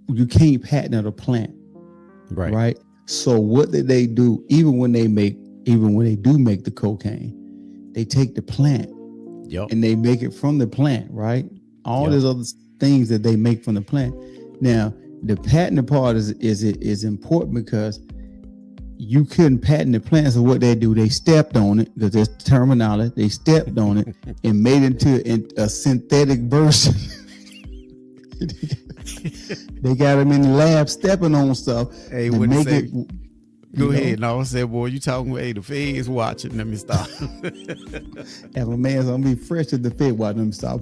you can't patent a plant, right? So what did they do? Even when they do make the cocaine, they take the plant, and they make it from the plant, right? All these other things that they make from the plant. Now, the patent part is important because you couldn't patent the plant. So what they do, they stepped on it, because there's terminology. They stepped on it and made it into a synthetic version. They got them in the lab stepping on stuff. Hey, what they say? Go ahead. No, I said, boy, you talking about, hey, the feds watching. Let me stop. If a man's gonna be fresh at the Fed, watch them stop.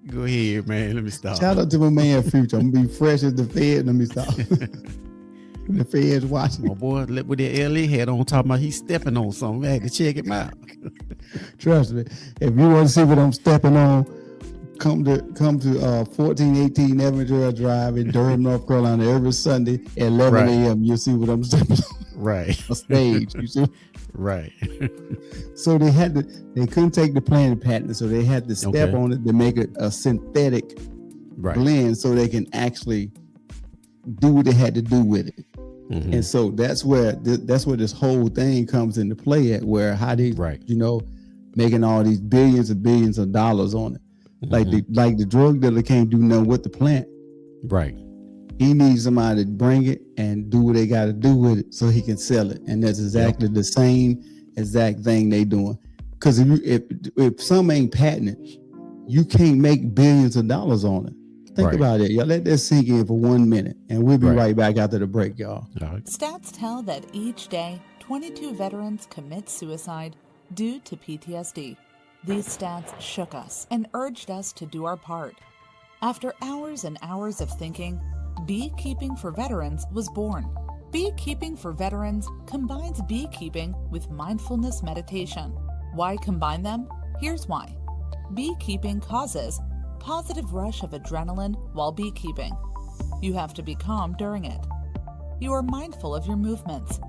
Go ahead, man. Let me stop. Shout out to my man Future. I'm gonna be fresh as the Fed. Let me stop. The Fed's watching. My boy, with that LA hat on, talking about he's stepping on something. I had to check him out. Trust me. If you want to see what I'm stepping on, come to 1418 Evangel Drive in Durham, North Carolina every Sunday at 11 a.m. You'll see what I'm stepping on. Right. A stage. You see? Right. So they couldn't take the plant and patent it, so they had to step on it to make it a synthetic blend so they can actually do what they had to do with it. And so that's where this whole thing comes into play at, where how they making all these billions of dollars on it. Like the drug dealer can't do nothing with the plant. Right. He He needs somebody to bring it and do what they got to do with it so he can sell it. And that's exactly the same exact thing they doing. Because if some ain't patented, you can't make billions of dollars on it. Think about it. Y'all let that sink in for 1 minute, and we'll be right back after the break, y'all. Stats tell that each day, 22 veterans commit suicide due to PTSD. These stats shook us and urged us to do our part. After hours and hours of thinking, Beekeeping for Veterans was born. Beekeeping for Veterans combines beekeeping with mindfulness meditation. Why combine them? Here's why. Beekeeping causes positive rush of adrenaline while beekeeping. You have to be calm during it. You are mindful of your movements.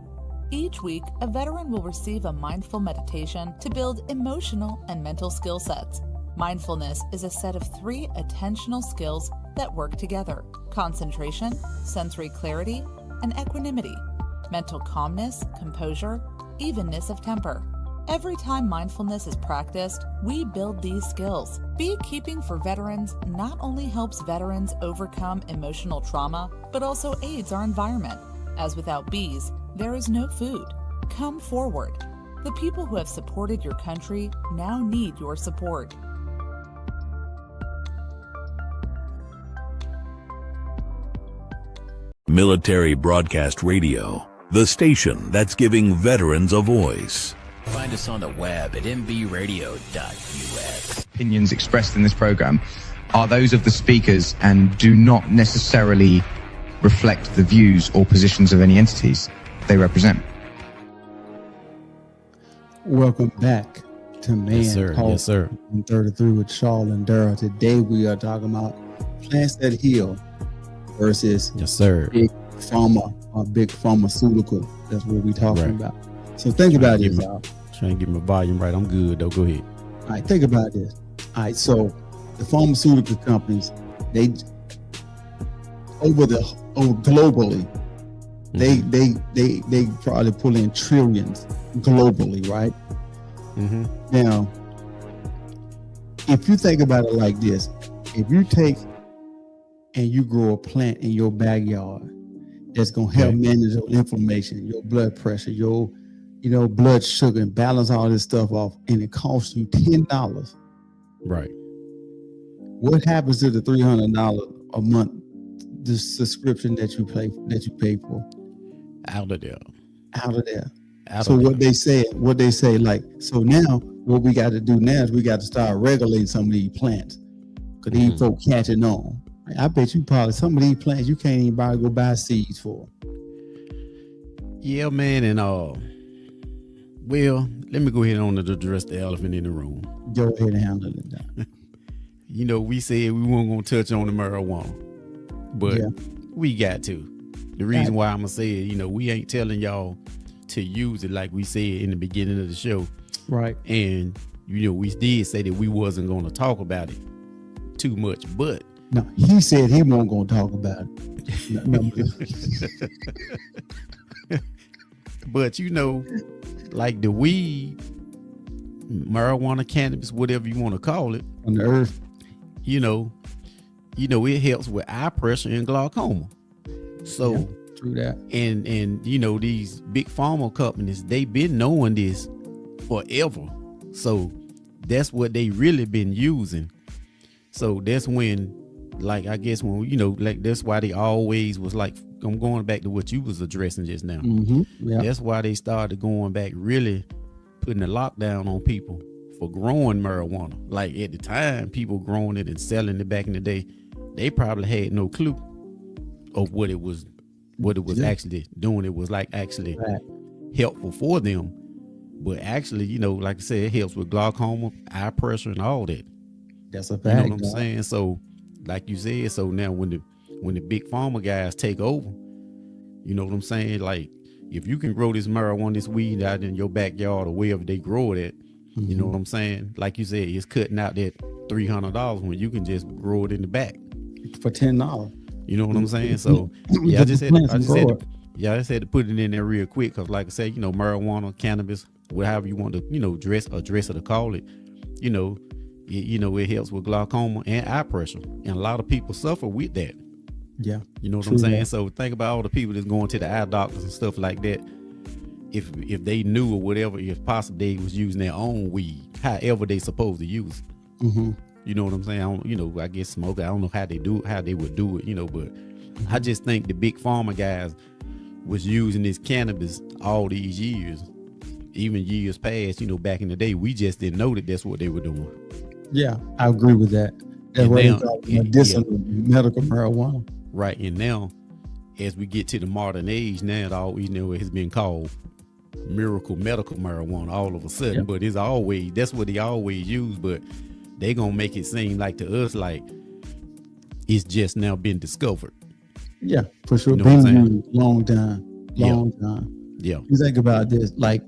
Each week, a veteran will receive a mindful meditation to build emotional and mental skill sets. Mindfulness is a set of 3 attentional skills that work together: concentration, sensory clarity, and equanimity, mental calmness, composure, evenness of temper. Every time mindfulness is practiced, we build these skills. Beekeeping for Veterans not only helps veterans overcome emotional trauma, but also aids our environment, as without bees, there is no food. Come forward. The people who have supported your country now need your support. Military Broadcast Radio, the station that's giving veterans a voice. Find us on the web at mbradio.us. Opinions expressed in this program are those of the speakers and do not necessarily reflect the views or positions of any entities they represent. Welcome back to Yes, sir. Talk Yes, sir. 33 with Charles and Dara. Today we are talking about plants that heal versus Yes, sir. big pharma or big pharmaceutical. That's what we're talking about. So think about this, y'all. Trying to get my volume right. I'm good, though. Go ahead. All right, think about this. All right, so the pharmaceutical companies, they globally, they probably pull in trillions globally, right? Now, if you think about it like this, if you take and you grow a plant in your backyard that's gonna help manage your inflammation, your blood pressure, your blood sugar, and balance all this stuff off, and it costs you $10. Right. What happens to the $300 a month, the subscription that you pay for? Out of there. So what they say, like, so now what we got to do now is we got to start regulating some of these plants, because these folk catching on. I bet you probably some of these plants you can't even go buy seeds for. Yeah, man, and well, let me go ahead on to address the elephant in the room. Go ahead and handle it now. We said we weren't gonna touch on the marijuana, but we got to. The reason why I'm gonna say it, we ain't telling y'all to use it like we said in the beginning of the show. Right. And we did say that we wasn't gonna talk about it too much, but no, he said he wasn't gonna talk about it. No. But like the weed, marijuana, cannabis, whatever you want to call it, on the earth, it helps with eye pressure and glaucoma. So true that. And these big pharma companies, they've been knowing this forever. So that's what they really been using. So that's when, like, I guess when like, that's why they always was like, I'm going back to what you was addressing just now. That's why they started going back, really putting a lockdown on people for growing marijuana. Like, at the time, people growing it and selling it back in the day, they probably had no clue of what it was actually doing. It was like actually helpful for them. But actually, like I said, it helps with glaucoma, eye pressure, and all that. That's a fact. You know what I'm saying? So, like you said, so now when the big pharma guys take over, you know what I'm saying? Like, if you can grow this marijuana, this weed out in your backyard or wherever they grow it at, you know what I'm saying? Like you said, it's cutting out that $300 when you can just grow it in the back for $10. You know what I'm saying? So I just had to put it in there real quick, because like I said, marijuana, cannabis, whatever you want to, address it or call it, it helps with glaucoma and eye pressure, and a lot of people suffer with that. Yeah. You know what True I'm saying? that. So think about all the people that's going to the eye doctors and stuff like that. If they knew or whatever, if possible, they was using their own weed, however they supposed to use it. Mm-hmm. You know what I'm saying? I don't, you know, I guess smoke. I don't know how they do it, how they would do it, you know, but I just think the big pharma guys was using this cannabis all these years, even years past, you know, back in the day. We just didn't know that that's what they were doing. Yeah, I agree with that. That's And what they now- call yeah. medicinal medical marijuana. Right. And now, as we get to the modern age, now it always, you know, it has been called miracle medical marijuana all of a sudden. Yep. But it's always, that's what they always use. But they gonna make it seem like to us like it's just now been discovered. Yeah, for sure. You know what I'm Been saying? used long time. Yeah. You think about this, like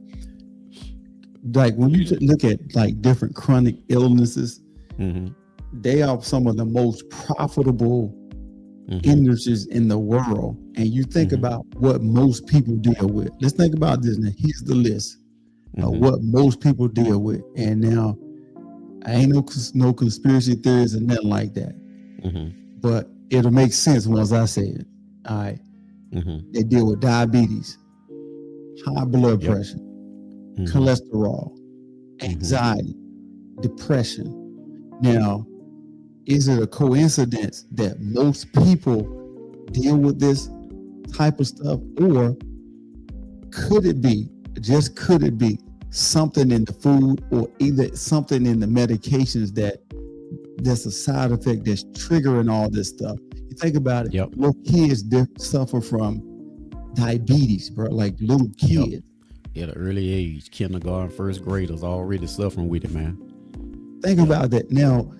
when you look at like different chronic illnesses, Mm-hmm. they are some of the most profitable industries in the world. And you think about what most people deal with. Let's think about this now. Here's the list of what most people deal with. And now, I ain't no conspiracy theories and nothing like that. But it'll make sense once I say it. All right. They deal with diabetes, high blood pressure, cholesterol, anxiety, depression. Now, is it a coincidence that most people deal with this type of stuff, or could it be something in the food, or either something in the medications that's a side effect that's triggering all this stuff? You think about it. Little kids suffer from diabetes, bro, like little kids. At an early age, kindergarten, first graders already suffering with it, man. Think about that. Now,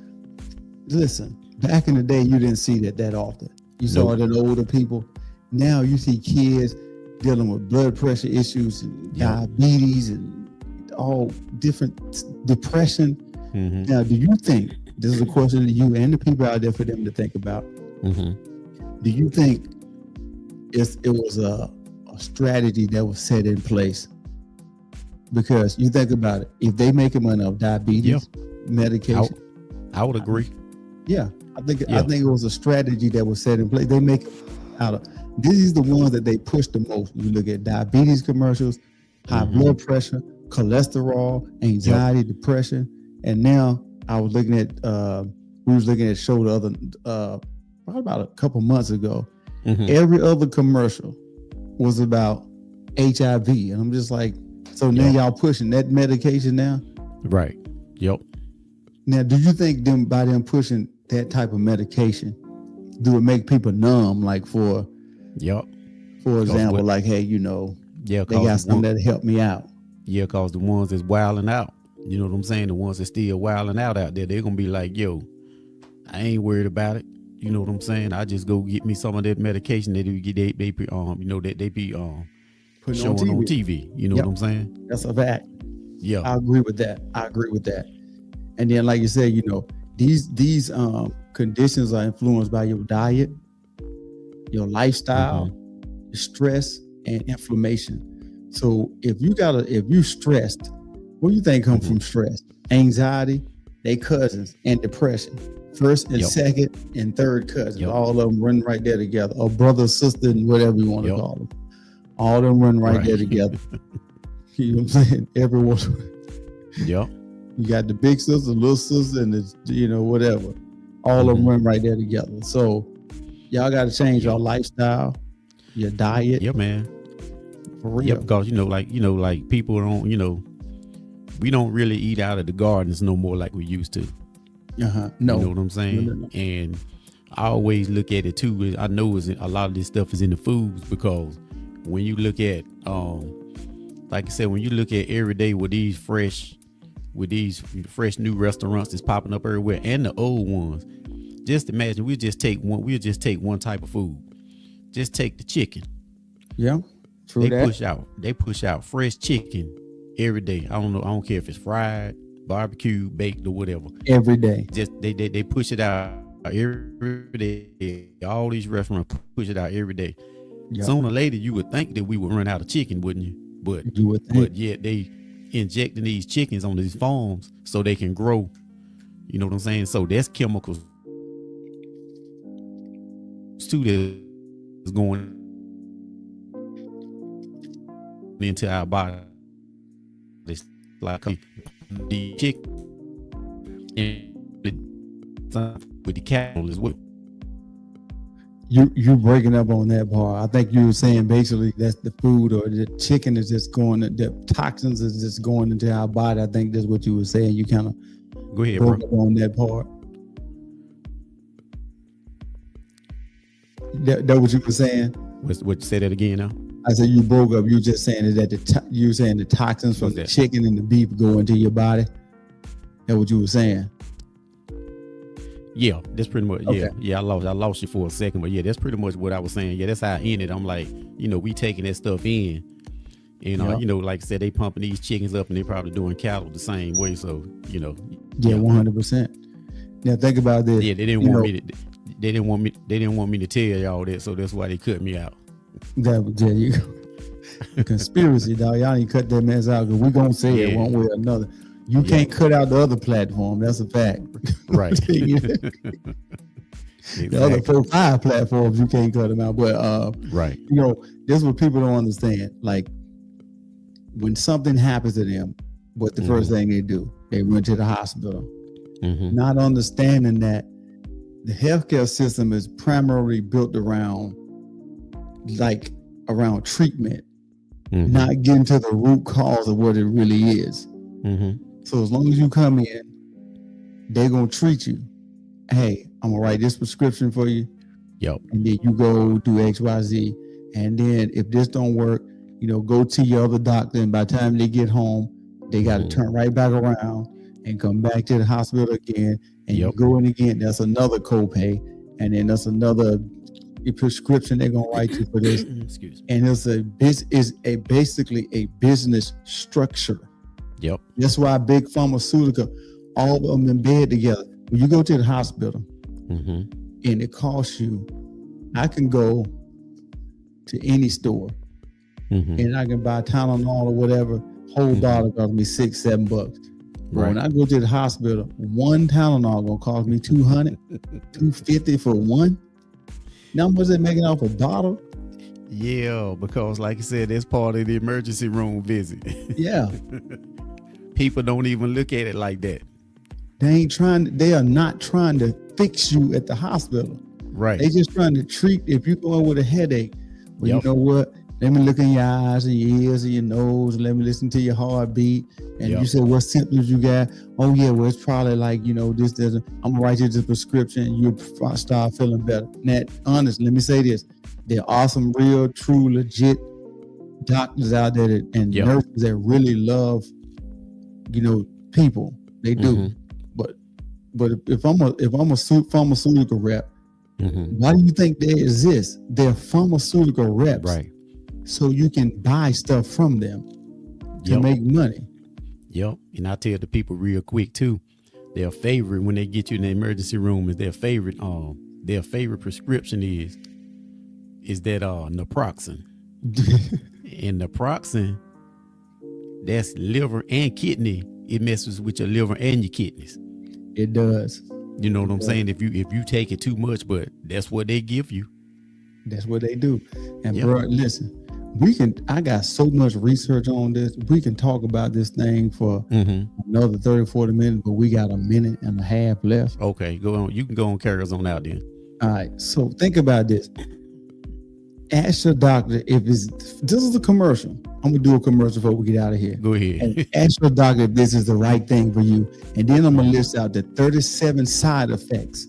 listen, back in the day, you didn't see that often. You saw it in older people. Now you see kids dealing with blood pressure issues and diabetes and all different depression. Now, do you think, this is a question to you and the people out there for them to think about, do you think it was a strategy that was set in place? Because you think about it, if they make money off diabetes medication, I would agree. Yeah, I think it was a strategy that was set in place. They make out of these the ones that they push the most. You look at diabetes commercials, high blood pressure, cholesterol, anxiety, depression, and now I was looking at we was looking at a show the other probably about a couple months ago. Every other commercial was about HIV, and I'm just like, so now y'all pushing that medication now? Right. Yep. Now, do you think by them pushing that type of medication, do it make people numb? Like for example, like, hey, you know, they got something that help me out. Yeah, because the ones that's wilding out, you know what I'm saying? The ones that still wilding out there, they're gonna be like, yo, I ain't worried about it. You know what I'm saying? I just go get me some of that medication that they be showing on TV. You know what I'm saying? That's a fact. Yeah, I agree with that. And then, like you said, you know, these conditions are influenced by your diet, your lifestyle, stress, and inflammation. So if you stressed, what do you think comes from stress? Anxiety, they cousins, and depression. First and second and third cousins, all of them run right there together, or brother, sister, and whatever you want to call them. All of them run right there together. You know what I'm saying? Everyone. Yep. You got the big sister, little sister, and the, whatever. All of them run right there together. So y'all got to change your lifestyle, your diet. Yeah, man. For real. Yeah, because like people don't, we don't really eat out of the gardens no more like we used to. No. You know what I'm saying? No. And I always look at it too. I know a lot of this stuff is in the foods, because when you look at, like I said, when you look at every day with these fresh new restaurants that's popping up everywhere, and the old ones, just imagine we'll just take one type of food. Just take the chicken. Yeah. True. They push out fresh chicken every day. I don't care if it's fried, barbecue, baked, or whatever. Every day. Just they push it out every day. All these restaurants push it out every day. Yep. Sooner or later, you would think that we would run out of chicken, wouldn't you? But you would think. But yet they injecting these chickens on these farms so they can grow. You know what I'm saying? So that's chemicals foods too that's going into our body. It's like the chicken with the cattle as well. You breaking up on that part. I think you were saying basically that's the food or the chicken is just going, the toxins is just going into our body. I think that's what you were saying. You kind of go ahead, broke bro. up on that part. That what you were saying? What say that again now? I said you broke up. You were just saying that you were saying the toxins from the chicken and the beef go into your body. That what you were saying? Yeah, that's pretty much. Okay. Yeah. I lost you for a second, but yeah, that's pretty much what I was saying. Yeah, that's how I ended. I'm like, we taking that stuff in, and like I said, they pumping these chickens up, and they probably doing cattle the same way. So, Yeah, 100%. Now think about this. Yeah, they didn't want me to. They didn't want me to tell y'all that, so that's why they cut me out. There you go. Conspiracy, dog. Y'all need to cut that mess out because we're gonna say it one way or another. You can't cut out the other platform. That's a fact. Right. The other 4-5 platforms, you can't cut them out. But right. This is what people don't understand. Like when something happens to them, what the first thing they do, they run to the hospital. Not understanding that the healthcare system is primarily built around treatment, not getting to the root cause of what it really is. So as long as you come in, they're gonna treat you. Hey, I'm gonna write this prescription for you. Yep. And then you go do XYZ. And then if this don't work, go to your other doctor. And by the time they get home, they got to turn right back around and come back to the hospital again. And you go in again. That's another copay. And then that's another prescription they're gonna write you for this. Excuse me. And it's basically a business structure. Yep. That's why big pharmaceutical, all of them in bed together. When you go to the hospital and it costs you, I can go to any store and I can buy Tylenol or whatever, whole bottle costs me $6-7. But when I go to the hospital, one Tylenol gonna cost me $200, $250 for one. Now what's it making off a bottle? Yeah, because like I said, that's part of the emergency room visit. Yeah. People don't even look at it like that. They are not trying to fix you at the hospital. Right. They just trying to treat, if you're going with a headache, well, you know what? Let me look in your eyes and your ears and your nose. Let me listen to your heartbeat. And you say, what symptoms you got? Oh yeah, well, it's probably like, this doesn't, I'm gonna write you the prescription and you'll start feeling better. Now, honest, let me say this. There are some real, true, legit doctors out there and nurses that really love, people. They do. But if I'm a pharmaceutical rep, why do you think they exist? They're pharmaceutical reps. Right. So you can buy stuff from them to make money. Yep. And I tell the people real quick too, their favorite when they get you in the emergency room is their favorite prescription is that naproxen. And naproxen, that's liver and kidney. It messes with your liver and your kidneys. It does. You know what I'm saying? If you take it too much, but that's what they give you. That's what they do. And bro, listen, I got so much research on this. We can talk about this thing for another 30, 40 minutes, but we got a minute and a half left. Okay, go on. You can go on, carry us on out then. All right. So think about this. Ask your doctor this is a commercial. I'm gonna do a commercial before we get out of here. Go ahead. And ask your doctor if this is the right thing for you. And then I'm gonna list out the 37 side effects,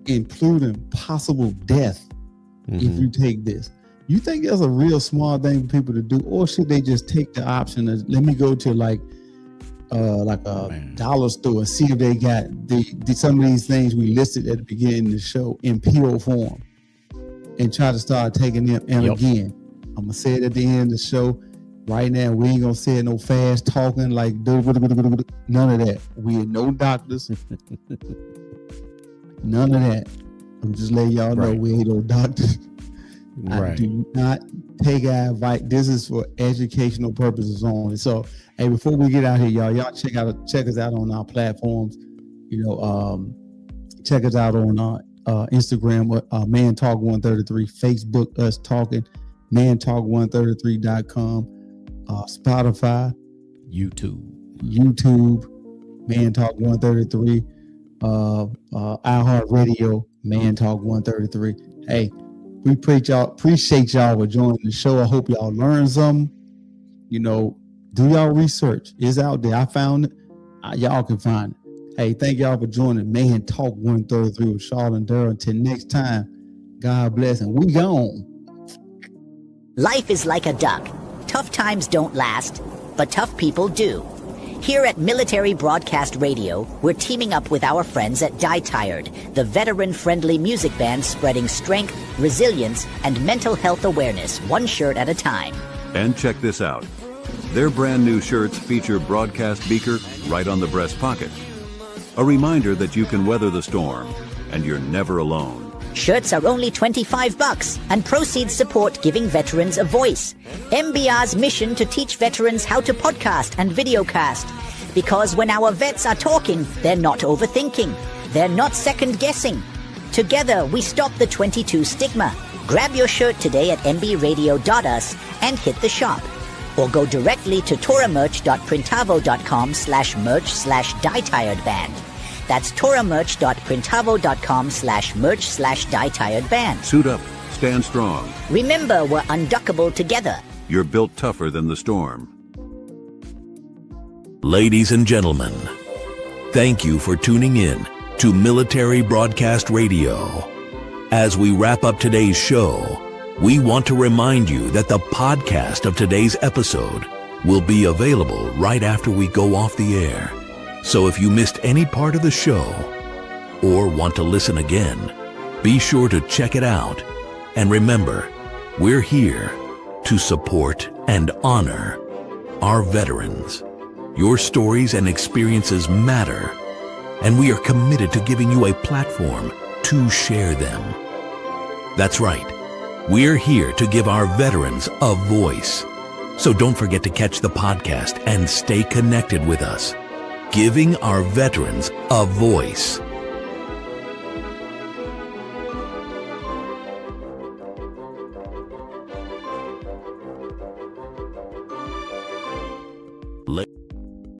including possible death if you take this. You think that's a real smart thing for people to do, or should they just take the option of let me go to like a dollar store and see if they got some of these things we listed at the beginning of the show in pill form, and try to start taking them. And again, I'm gonna say it at the end of the show. Right now, we ain't gonna say it no fast talking like none of that. We ain't no doctors, none of that. I'm just letting y'all know we ain't no doctors. I do not take our advice. This is for educational purposes only. So, hey, before we get out here, y'all check us out on our platforms. Check us out on Instagram, Man Talk 133, Facebook, Us Talking, mantalk133.com, Spotify, YouTube, Man Talk 133, iHeartRadio, Man Talk 133. Hey, we appreciate y'all for joining the show. I hope y'all learned something. Do y'all research. It's out there. I found it. Y'all can find it. Hey, thank y'all for joining Man Talk 133 with Charlotte and Daryl. Until next time, God bless, and we gone. Life is like a duck. Tough times don't last, but tough people do. Here at Military Broadcast Radio, we're teaming up with our friends at Die Tired, the veteran-friendly music band spreading strength, resilience, and mental health awareness one shirt at a time. And check this out. Their brand new shirts feature broadcast beaker right on the breast pocket. A reminder that you can weather the storm, and you're never alone. Shirts are only $25, and proceeds support giving veterans a voice. MBR's mission to teach veterans how to podcast and videocast. Because when our vets are talking, they're not overthinking. They're not second-guessing. Together, we stop the 22 stigma. Grab your shirt today at mbradio.us and hit the shop. Or go directly to toramerch.printavo.com/merch/dietiredband. That's toramerch.printavo.com/merch/dietiredband. Suit up, stand strong. Remember, we're unduckable together. You're built tougher than the storm. Ladies and gentlemen, thank you for tuning in to Military Broadcast Radio. As we wrap up today's show, we want to remind you that the podcast of today's episode will be available right after we go off the air. So if you missed any part of the show or want to listen again, be sure to check it out. And remember, we're here to support and honor our veterans. Your stories and experiences matter, and we are committed to giving you a platform to share them. That's right. We're here to give our veterans a voice. So don't forget to catch the podcast and stay connected with us. Giving our veterans a voice.